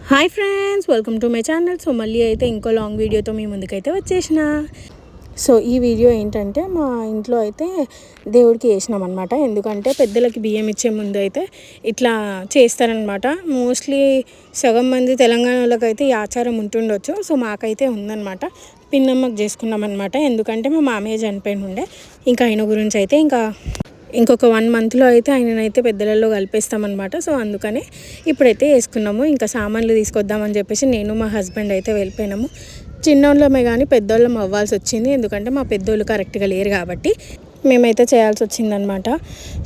Hi friends, welcome to my channel. So మళ్ళీ అయితే ఇంకో లాంగ్ వీడియోతో మీ ముందుకైతే వచ్చేసిన. సో ఈ వీడియో ఏంటంటే మా ఇంట్లో అయితే దేవుడికి వేసినాం అనమాట. ఎందుకంటే పెద్దలకి బియ్యం ఇచ్చే ముందు అయితే ఇట్లా చేస్తారనమాట. మోస్ట్లీ సగం మంది తెలంగాణలోకి అయితే ఈ ఆచారం ఉంటుండొచ్చు. సో మాకైతే ఉందన్నమాట. పిన్నమ్మకు చేసుకున్నాం అనమాట. ఎందుకంటే మా మామయ్య చనిపోయిన ఉండే, ఇంకా ఆయన గురించి అయితే ఇంకొక 1 మంత్లో అయితే ఆయననైతే పెద్దలలో కలిపేస్తామన్నమాట. సో అందుకనే ఇప్పుడైతే వేసుకున్నాము. ఇంకా సామాన్లు తీసుకొద్దామని చెప్పేసి నేను మా హస్బెండ్ అయితే వెళ్ళిపోయినాము. చిన్నోళ్ళమే కానీ పెద్దోళ్ళం అవ్వాల్సి వచ్చింది. ఎందుకంటే మా పెద్దోళ్ళు కరెక్ట్గా లేరు కాబట్టి మేమైతే చేయాల్సి వచ్చిందనమాట.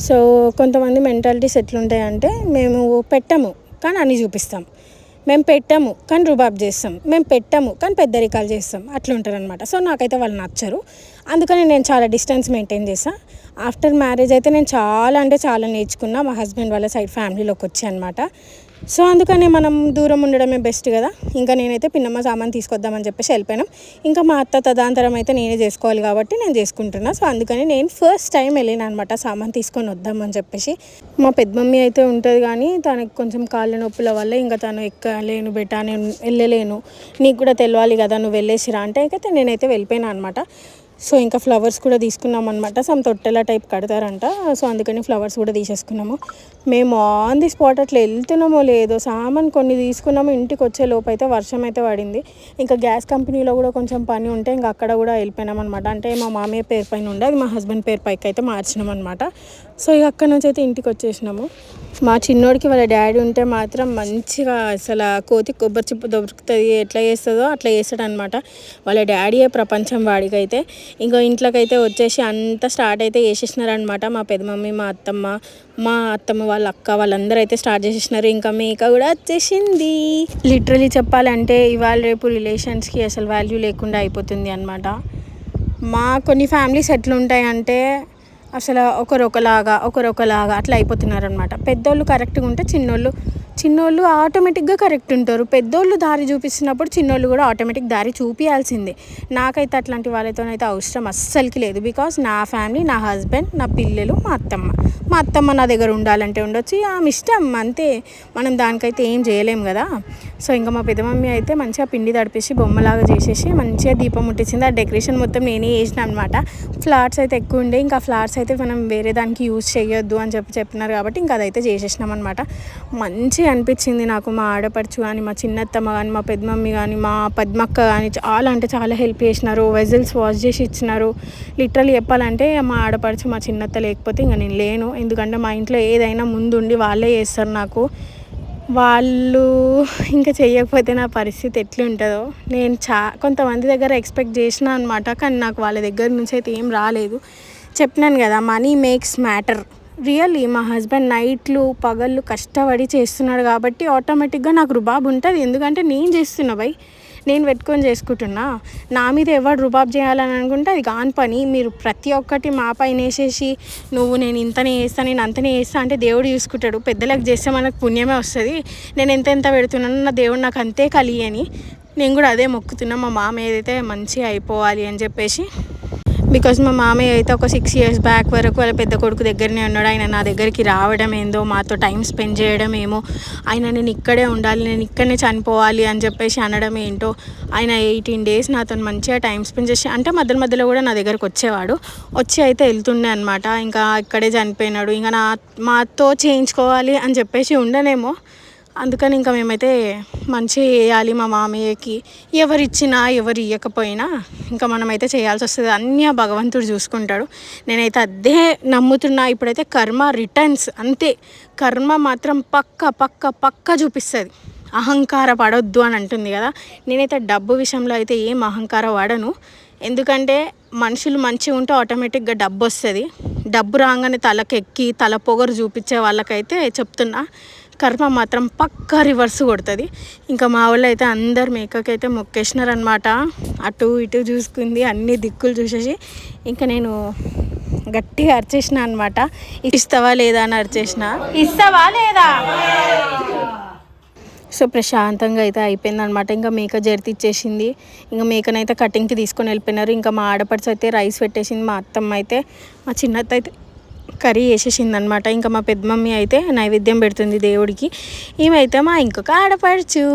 సో కొంతమంది మెంటాలిటీస్ ఎట్లుంటాయంటే, మేము పెట్టము కానీ అన్నీ చూపిస్తాం, మేము పెట్టాము కానీ రుబాబ్ చేస్తాం, మేము పెట్టాము కానీ పెద్దరికాలు చేస్తాం, అట్లా ఉంటారనమాట. సో నాకైతే వాళ్ళు నచ్చరు. అందుకని నేను చాలా డిస్టెన్స్ మెయింటైన్ చేస్తాను. ఆఫ్టర్ మ్యారేజ్ అయితే నేను చాలా నేర్చుకున్నా మా హస్బెండ్ వాళ్ళ సైడ్ ఫ్యామిలీలోకి వచ్చి అనమాట. సో అందుకని మనం దూరం ఉండడమే బెస్ట్ కదా. ఇంకా నేనైతే పిన్నమ్మ సామాన్ తీసుకొద్దామని చెప్పేసి వెళ్ళిపోయినాం. ఇంకా మా అత్త తదాంతరం అయితే నేనే చేసుకోవాలి కాబట్టి నేను చేసుకుంటున్నా. సో అందుకని నేను ఫస్ట్ టైం వెళ్ళిన అనమాట సామాన్ తీసుకొని వద్దామని చెప్పేసి. మా పెద్ద మమ్మీ అయితే ఉంటుంది కానీ తనకి కొంచెం కాళ్ళ నొప్పుల వల్ల ఇంకా తను ఎక్కలేను బెటా, నేను వెళ్ళలేను, నీకు కూడా తెలియాలి కదా, నువ్వు వెళ్ళేసిరా అంటే అయితే నేనైతే వెళ్ళిపోయినా అనమాట. సో ఇంకా ఫ్లవర్స్ కూడా తీసుకున్నాం అనమాట. సమ్ తొట్టెల టైప్ కడతారంట. సో అందుకని ఫ్లవర్స్ కూడా తీసేసుకున్నాము. మేము ఆన్ ది స్పాట్ అట్లా వెళ్తున్నామో లేదో సామాన్ కొన్ని తీసుకున్నాము. ఇంటికి వచ్చే లోపు అయితే వర్షం అయితే పడింది. ఇంకా గ్యాస్ కంపెనీలో కూడా కొంచెం పని ఉంటే ఇంకా అక్కడ కూడా వెళ్ళిపోయినాం అనమాట. అంటే మా మామయ్య పేరు పైన ఉండే, అది మా హస్బెండ్ పేరు పైకి అయితే మార్చినాం అనమాట. సో ఇక అక్కడ నుంచి అయితే ఇంటికి వచ్చేసినాము. మా చిన్నోడికి వాళ్ళ డాడీ ఉంటే మాత్రం మంచిగా అసలు కోతి కొబ్బరి చిప్ప దొరుకుతుంది, ఎట్లా చేస్తుందో అట్లా చేస్తాడు అనమాట. వాళ్ళ డాడీయే ప్రపంచం వాడికైతే. ఇంకో ఇంట్లోకైతే వచ్చేసి అంతా స్టార్ట్ అయితే చేసేసినారనమాట. మా పెద్ద మమ్మీ, మా అత్తమ్మ వాళ్ళ అక్క వాళ్ళందరూ అయితే స్టార్ట్ చేసేసినారు. ఇంకా మేక కూడా వచ్చేసింది. లిటరలీ చెప్పాలంటే ఇవాళ రేపు రిలేషన్స్కి అసలు వాల్యూ లేకుండా అయిపోతుంది అనమాట. మా కొన్ని ఫ్యామిలీస్ ఎట్లుంటాయంటే అసలు ఒకరొకలాగా అట్లా అయిపోతున్నారనమాట. పెద్దోళ్ళు కరెక్ట్గా ఉంటే చిన్నోళ్ళు ఆటోమేటిక్గా కరెక్ట్ ఉంటారు. పెద్దోళ్ళు దారి చూపిస్తున్నప్పుడు చిన్నోళ్ళు కూడా ఆటోమేటిక్ దారి చూపించాల్సిందే. నాకైతే అట్లాంటి వాళ్ళతోనైతే అవసరం అస్సలకి లేదు. బికాస్ నా ఫ్యామిలీ, నా హస్బెండ్, నా పిల్లలు, మా అత్తమ్మ నా దగ్గర ఉండాలంటే ఉండొచ్చు, ఆమె ఇష్టం అంతే. మనం దానికైతే ఏం చేయలేం కదా. సో ఇంకా మా పెద్ద మమ్మీ అయితే మంచిగా పిండి తడిపేసి బొమ్మలాగా చేసేసి మంచిగా దీపం ముట్టించింది. ఆ డెకరేషన్ మొత్తం నేనే చేసిన అనమాట. ఫ్లవర్స్ అయితే ఎక్కువ ఉండే, ఇంకా ఫ్లవర్స్ అయితే మనం వేరే దానికి యూజ్ చేయొద్దు అని చెప్పినారు కాబట్టి ఇంకా అదైతే చేసేసినాం అనమాట. మంచిగా అనిపించింది నాకు. మా ఆడపడుచు కానీ, మా చిన్నత్తమ్మ కానీ, మా పెద్ద మమ్మీ కానీ, మా పద్మక్క కానీ చాలా హెల్ప్ చేసినారు. వెజల్స్ వాష్ చేసి ఇచ్చినారు. లిటరల్లీ చెప్పాలంటే మా ఆడపడుచు, మా చిన్నత్త లేకపోతే ఇంకా నేను లేను. ఎందుకంటే మా ఇంట్లో ఏదైనా ముందుండి వాళ్ళే చేస్తారు నాకు. వాళ్ళు ఇంకా చెయ్యకపోతే నా పరిస్థితి ఎట్లుంటుందో నేను కొంతమంది దగ్గర ఎక్స్పెక్ట్ చేసిన అనమాట. కానీ నాకు వాళ్ళ దగ్గర నుంచి అయితే ఏం రాలేదు. చెప్పినాను కదా, మనీ మేక్స్ మ్యాటర్. రియల్లీ మా హస్బెండ్ నైట్లు పగళ్ళు కష్టపడి చేస్తున్నాడు కాబట్టి ఆటోమేటిక్గా నాకు రుబాబ్ ఉంటుంది. ఎందుకంటే నేను చేస్తున్నా నేను పెట్టుకొని చేసుకుంటున్నా. నా మీద ఎవరు రుబాబ్ చేయాలని అనుకుంటే అది కాని పని. మీరు ప్రతి ఒక్కటి మా పైన వేసేసి నేను ఇంతనే చేస్తాను, నేను అంతనే చేస్తాను అంటే దేవుడు చూసుకుంటాడు. పెద్దలకు చేస్తే మనకు పుణ్యమే వస్తుంది. నేను ఎంత పెడుతున్నానో నా దేవుడు నాకు అంతే కలియని నేను కూడా అదే మొక్కుతున్నా. మా మామ ఏదైతే మంచిగా అయిపోవాలి అని చెప్పేసి. బికాజ్ మా మామయ్య అయితే ఒక 6 years బ్యాక్ వరకు వాళ్ళ పెద్ద కొడుకు దగ్గరనే ఉన్నాడు. ఆయన నా దగ్గరికి రావడం ఏందో, మాతో టైం స్పెండ్ చేయడం ఏమో, ఆయన నేను ఇక్కడే ఉండాలి, నేను ఇక్కడనే చనిపోవాలి అని చెప్పేసి అనడం ఏంటో. ఆయన 18 days నాతో మంచిగా టైం స్పెండ్ చేసి, అంటే మధ్యలో కూడా నా దగ్గరకు వచ్చి అయితే వెళ్తుండే అనమాట. ఇంకా ఇక్కడే చనిపోయినాడు, ఇంకా మాతో చేయించుకోవాలి అని చెప్పేసి ఉండనేమో. అందుకని ఇంకా మేమైతే మంచిగా చేయాలి మా మామయ్యకి. ఎవరు ఇచ్చినా ఎవరు ఇవ్వకపోయినా ఇంకా మనమైతే చేయాల్సి వస్తుంది. అన్నీ ఆ భగవంతుడు చూసుకుంటాడు. నేనైతే అదే నమ్ముతున్నా. ఇప్పుడైతే కర్మ రిటర్న్స్ అంతే. కర్మ మాత్రం పక్క చూపిస్తుంది. అహంకార పడొద్దు అని అంటుంది కదా. నేనైతే డబ్బు విషయంలో అయితే ఏం అహంకార పడను. ఎందుకంటే మనుషులు మంచిగా ఉంటే ఆటోమేటిక్గా డబ్బు వస్తుంది. డబ్బు రాగానే తలకెక్కి తల పొగరు చూపించే వాళ్ళకైతే చెప్తున్నా, కర్మ మాత్రం పక్కా రివర్స్ కొడుతుంది. ఇంకా మా వాళ్ళు అయితే అందరు మేకకైతే మొక్కేసినారనమాట. అటు ఇటు చూసుకుంది, అన్ని దిక్కులు చూసేసి ఇంకా నేను గట్టిగా అరిచేసిన అనమాట. ఇస్తావా లేదా అని అరిచేసిన. ఇస్తావా లేదా. సో ప్రశాంతంగా అయితే అయిపోయిందనమాట. ఇంకా మేక జర్తి ఇచ్చేసింది. ఇంకా మేకనైతే కటింగ్కి తీసుకొని వెళ్ళిపోయినారు. ఇంకా మా ఆడపడుచు అయితే రైస్ పెట్టేసింది. మా అత్తమ్మ అయితే, మా చిన్నత్త అయితే కర్రీ వేసేసిందనమాట. ఇంకా మా పెద్ద మమ్మీ అయితే నైవేద్యం పెడుతుంది దేవుడికి. ఈమెయితే మా ఇంకొక ఆడపడుచు.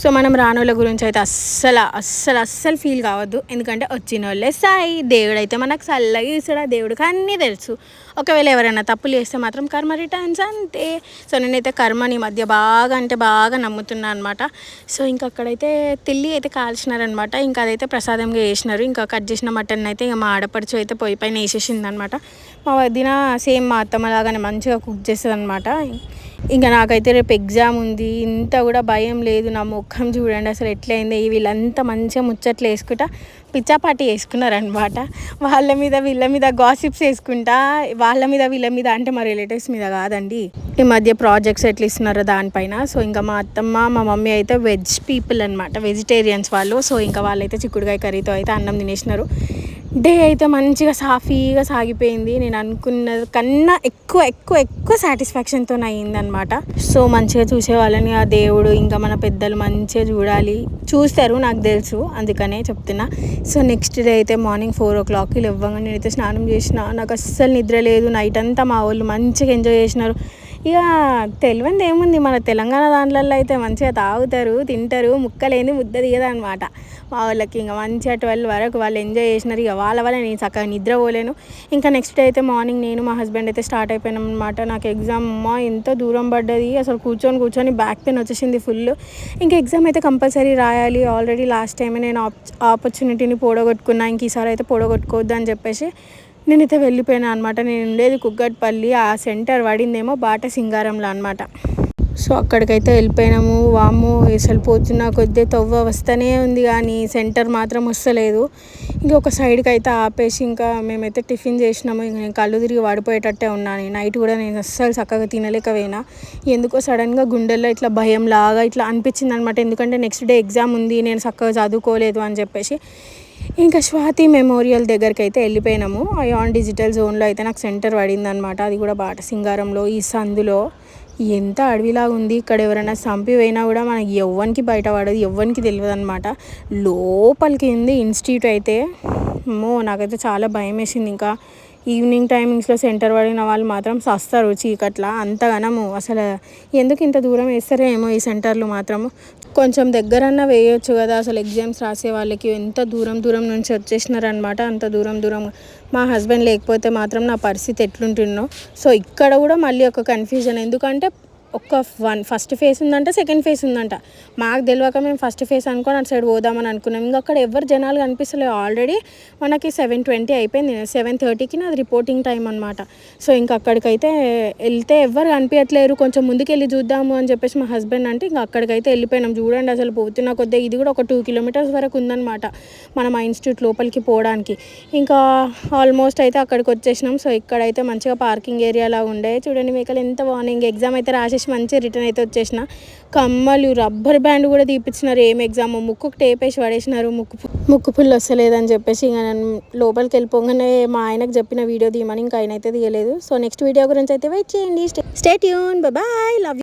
సో మనం రానోళ్ళ గురించి అయితే అస్సలు ఫీల్ కావద్దు. ఎందుకంటే వచ్చిన వాళ్ళే సాయి. దేవుడు అయితే మనకు చల్లగా ఇస్తాడు. దేవుడికి అన్నీ తెలుసు. ఒకవేళ ఎవరైనా తప్పులు చేస్తే మాత్రం కర్మ రిటర్న్స్ అంతే. సో నేనైతే కర్మని మధ్య బాగా నమ్ముతున్నాను అనమాట. సో ఇంకా అక్కడైతే తిల్లి అయితే కాల్చినారనమాట. ఇంకా అదైతే ప్రసాదంగా వేసినారు. ఇంకా కట్ చేసిన మటన్ అయితే ఇక మా ఆడపడుచు అయితే పొయ్యి పైన వేసేసింది అనమాట. మా వదిన సేమ్ మా అత్తమ్మ లాగానే మంచిగా కుక్ చేస్తుంది అనమాట. ఇంకా నాకైతే రేపు ఎగ్జామ్ ఉంది. ఇంత కూడా భయం లేదు. నా ముఖం చూడండి అసలు ఎట్లయింది. వీళ్ళంతా మంచిగా ముచ్చట్లు వేసుకుంటా పిచ్చాపాటి వేసుకున్నారనమాట. వాళ్ళ మీద వీళ్ళ మీద గాసిప్స్ వేసుకుంటా, వాళ్ళ మీద వీళ్ళ మీద అంటే మా రిలేటివ్స్ మీద కాదండి. ఈ మధ్య ప్రాజెక్ట్స్ ఎట్లా ఇస్తున్నారో దానిపైన. సో ఇంకా మా అత్తమ్మ మా మమ్మీ అయితే వెజ్ పీపుల్ అనమాట, వెజిటేరియన్స్ వాళ్ళు. సో ఇంకా వాళ్ళైతే చిక్కుడుకాయ కర్రీతో అయితే అన్నం తినేసినారు. డే అయితే మంచిగా సాఫీగా సాగిపోయింది. నేను అనుకున్న కన్నా ఎక్కువ సాటిస్ఫాక్షన్తో అయిందనమాట. సో మంచిగా చూసే వాళ్ళని ఆ దేవుడు ఇంకా మన పెద్దలు మంచిగా చూస్తారు, నాకు తెలుసు, అందుకనే చెప్తున్నా. సో నెక్స్ట్ డే అయితే మార్నింగ్ 4 o'clock లేవ్వంగా నేనైతే స్నానం చేసిన. నాకు అస్సలు నిద్ర లేదు. నైట్ అంతా మా వాళ్ళు మంచిగా ఎంజాయ్ చేసినారు. ఇక తెలియంది ఏముంది, మన తెలంగాణ దాంట్లలో అయితే మంచిగా తాగుతారు, తింటారు, ముక్కలేని ముద్ద దిగదనమాట. మా వాళ్ళకి ఇంకా మంచిగా 12 వరకు వాళ్ళు ఎంజాయ్ చేసినారు. ఇక వాళ్ళ వల్ల నేను చక్కగా నిద్రపోలేను. ఇంకా నెక్స్ట్ డే అయితే మార్నింగ్ నేను మా హస్బెండ్ అయితే స్టార్ట్ అయిపోయినాం అనమాట. నాకు ఎగ్జామ్ ఎంత దూరం పడ్డది, అసలు కూర్చొని బ్యాక్ పెయిన్ వచ్చేసింది ఫుల్. ఇంకా ఎగ్జామ్ అయితే కంపల్సరీ రాయాలి. ఆల్రెడీ లాస్ట్ టైమే నేను ఆపర్చునిటీని పోడగొట్టుకున్నా. ఇంక ఈసారి అయితే పోడగొట్టుకోవద్దు అని చెప్పేసి నేనైతే వెళ్ళిపోయాను అనమాట. నేను ఉండేది కుక్కట్పల్లి, ఆ సెంటర్ పడిందేమో బాట సింగారంలో అనమాట. సో అక్కడికైతే వెళ్ళిపోయినాము. వాము అసలు పోతున్న కొద్ది తవ్వ వస్తూనే ఉంది కానీ సెంటర్ మాత్రం వస్తలేదు. ఇంకొక సైడ్కి అయితే ఆపేసి ఇంకా మేమైతే టిఫిన్ చేసినాము. ఇంక నేను కళ్ళు తిరిగి పడిపోయేటట్టే ఉన్నాను. నైట్ కూడా నేను అస్సలు చక్కగా తినలేకపోయినా. ఎందుకో సడన్గా గుండెల్లో ఇట్లా భయం లాగా ఇట్లా అనిపించింది అనమాట. ఎందుకంటే నెక్స్ట్ డే ఎగ్జామ్ ఉంది, నేను చక్కగా చదువుకోలేదు అని చెప్పేసి. ఇంకా స్వాతి మెమోరియల్ దగ్గరికి అయితే వెళ్ళిపోయినాము. అయాన్ డిజిటల్ జోన్లో అయితే నాకు సెంటర్ పడింది అనమాట. అది కూడా బాట సింగారంలో ఈ సందులో. ఎంత అడవిలాగా ఉంది. ఇక్కడ ఎవరైనా చంపిపోయినా కూడా మనకి ఎవ్వరికి బయట పడదు, ఎవ్వరికి తెలియదు అనమాట. లోపలికి ఉంది ఇన్స్టిట్యూట్ అయితే. నాకైతే చాలా భయం వేసింది. ఇంకా ఈవినింగ్ టైమింగ్స్లో సెంటర్ పడిన వాళ్ళు మాత్రం సస్తారు చీకట్లా. అంతగానము అసలు ఎందుకు ఇంత దూరం వేస్తారేమో ఈ సెంటర్లు మాత్రము. కొంచెం దగ్గరన్నా వేయొచ్చు కదా. అసలు ఎగ్జామ్స్ రాసే వాళ్ళకి ఎంత దూరం నుంచి వచ్చేసినారనమాట. అంత దూరం మా హస్బెండ్ లేకపోతే మాత్రం నా పరిస్థితి ఎట్లుంటుందో. సో ఇక్కడ కూడా మళ్ళీ ఒక కన్ఫ్యూజన్. ఎందుకంటే ఫస్ట్ ఫేస్ ఉందంట, సెకండ్ ఫేస్ ఉందంట. మాకు తెలియక మేము ఫస్ట్ ఫేస్ అనుకొని అటు సైడ్ పోదామని అనుకున్నాం. ఇంకా అక్కడ ఎవరు జనాలు కనిపిస్తలేవు. ఆల్రెడీ మనకి 7:20 అయిపోయింది. 7:30కి నాది రిపోర్టింగ్ టైం అనమాట. సో ఇంకా అక్కడికైతే వెళ్తే ఎవరు కనిపించట్లేరు. కొంచెం ముందుకు వెళ్ళి చూద్దాము అని చెప్పేసి మా హస్బెండ్ అంటే ఇంకా అక్కడికైతే వెళ్ళిపోయినాం. చూడండి అసలు పోతున్న కొద్దిగా ఇది కూడా ఒక 2 kilometers వరకు ఉందన్నమాట మనం ఆ ఇన్స్టిట్యూట్ లోపలికి పోవడానికి. ఇంకా ఆల్మోస్ట్ అయితే అక్కడికి వచ్చేసినాం. సో ఇక్కడైతే మంచిగా పార్కింగ్ ఏరియాలా ఉండే. చూడండి మేకలు ఎంత బాగున్నాయి. ఎగ్జామ్ అయితే రాసేసి మంచిగా రిటర్న్ అయితే వచ్చేసిన. కమ్మలు, రబ్బర్ బ్యాండ్ కూడా తీపిచ్చినారు. ఏం ఎగ్జామ్ ముక్కుకు టేప్ వేసి పడేసినారు. ముక్కు పుల్లు వస్తలేదని చెప్పేసి ఇంకా నేను లోపలికి వెళ్ళిపోగానే మా ఆయనకు చెప్పిన వీడియో తీయమని ఇంకా ఆయన అయితే తీయలేదు. సో నెక్స్ట్ వీడియో గురించి అయితే వెయిట్ చేయండి. Stay tune. Bye, love you.